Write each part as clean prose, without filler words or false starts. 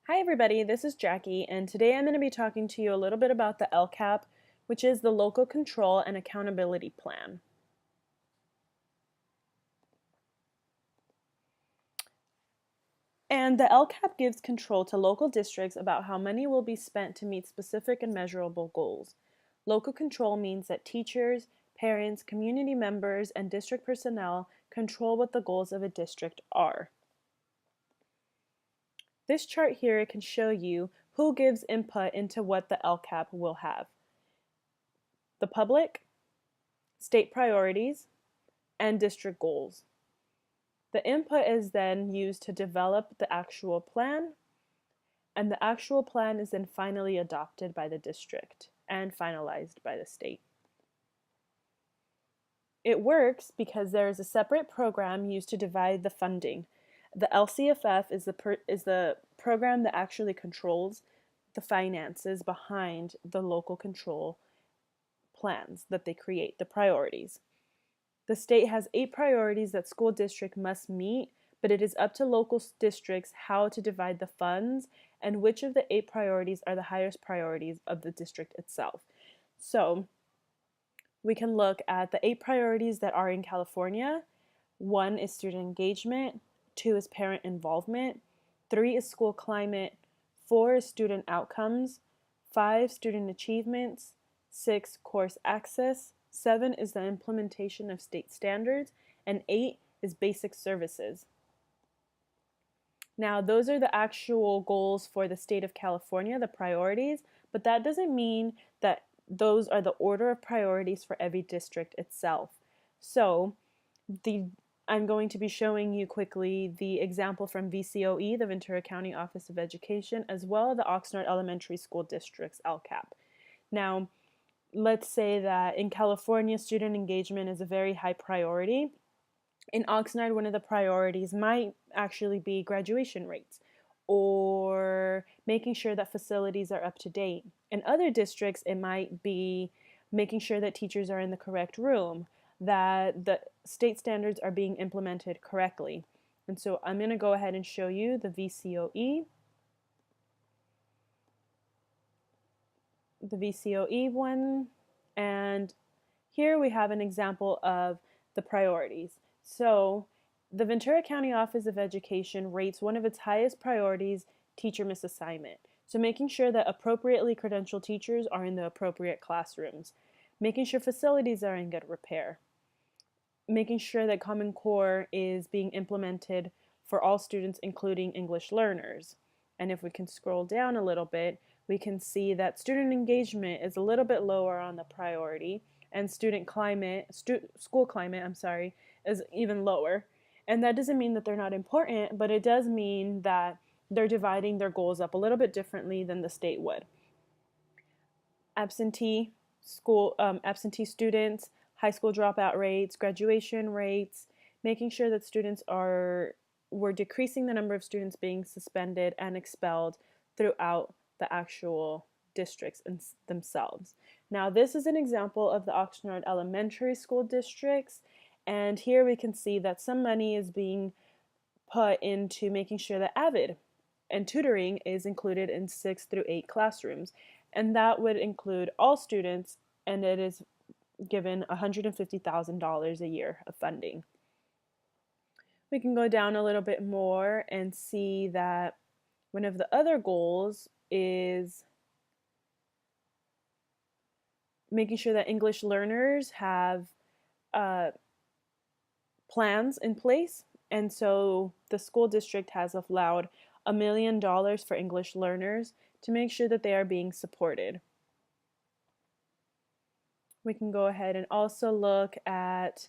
Hi everybody, this is Jackie, and today I'm going to be talking to you a little bit about the Lcap, which is the Local Control and Accountability Plan. And the Lcap gives control to local districts about how money will be spent to meet specific and measurable goals. Local control means that teachers, parents, community members, and district personnel control what the goals of a district are. This chart here can show you who gives input into what the Lcap will have. The public, state priorities, and district goals. The input is then used to develop the actual plan, and the actual plan is then finally adopted by the district and finalized by the state. It works because there is a separate program used to divide the funding. The LCFF is the program that actually controls the finances behind the local control plans that they create, the priorities. The state has 8 priorities that school district must meet, but it is up to local districts how to divide the funds and which of the 8 priorities are the highest priorities of the district itself. So we can look at the 8 priorities that are in California. 1 is student engagement, 2 is parent involvement, 3 is school climate, 4 is student outcomes, 5 student achievements, 6 course access, 7 is the implementation of state standards, and 8 is basic services. Now, those are the actual goals for the state of California, the priorities, but that doesn't mean that those are the order of priorities for every district itself. So, I'm going to be showing you quickly the example from VCOE, the Ventura County Office of Education, as well as the Oxnard Elementary School District's Lcap. Now, let's say that in California, student engagement is a very high priority. In Oxnard, one of the priorities might actually be graduation rates or making sure that facilities are up to date. In other districts, it might be making sure that teachers are in the correct room, that the state standards are being implemented correctly. And so I'm going to go ahead and show you the VCOE. The VCOE one, and here we have an example of the priorities. So the Ventura County Office of Education rates one of its highest priorities teacher misassignment. So making sure that appropriately credentialed teachers are in the appropriate classrooms, making sure facilities are in good repair, making sure that Common Core is being implemented for all students, including English learners. And if we can scroll down a little bit, we can see that student engagement is a little bit lower on the priority, and school climate, is even lower. And that doesn't mean that they're not important, but it does mean that they're dividing their goals up a little bit differently than the state would. Absentee students, high school dropout rates, graduation rates, making sure that we're decreasing the number of students being suspended and expelled throughout the actual districts themselves. Now, this is an example of the Oxnard Elementary School districts, and here we can see that some money is being put into making sure that AVID and tutoring is included in 6 through 8 classrooms, and that would include all students, and it is given $150,000 a year of funding. We can go down a little bit more and see that one of the other goals is making sure that English learners have plans in place. And so the school district has allowed $1 million for English learners to make sure that they are being supported. We can go ahead and also look at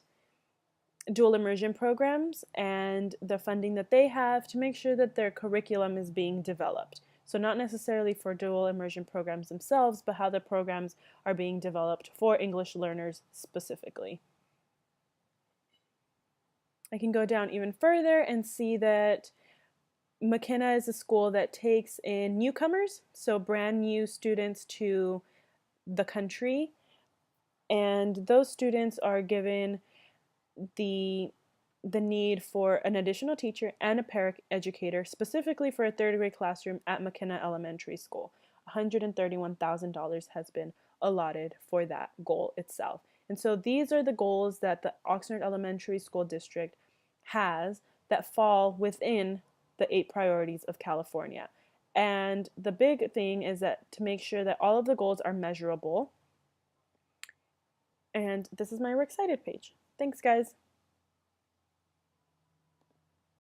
dual immersion programs and the funding that they have to make sure that their curriculum is being developed. So not necessarily for dual immersion programs themselves, but how the programs are being developed for English learners specifically. I can go down even further and see that McKenna is a school that takes in newcomers, so brand new students to the country, and those students are given the the need for an additional teacher and a paraeducator, specifically for a third grade classroom at McKenna Elementary School. $131,000 has been allotted for that goal itself. And so these are the goals that the Oxnard Elementary School District has that fall within the 8 priorities of California. And the big thing is that to make sure that all of the goals are measurable. And this is my We're Excited page. Thanks, guys.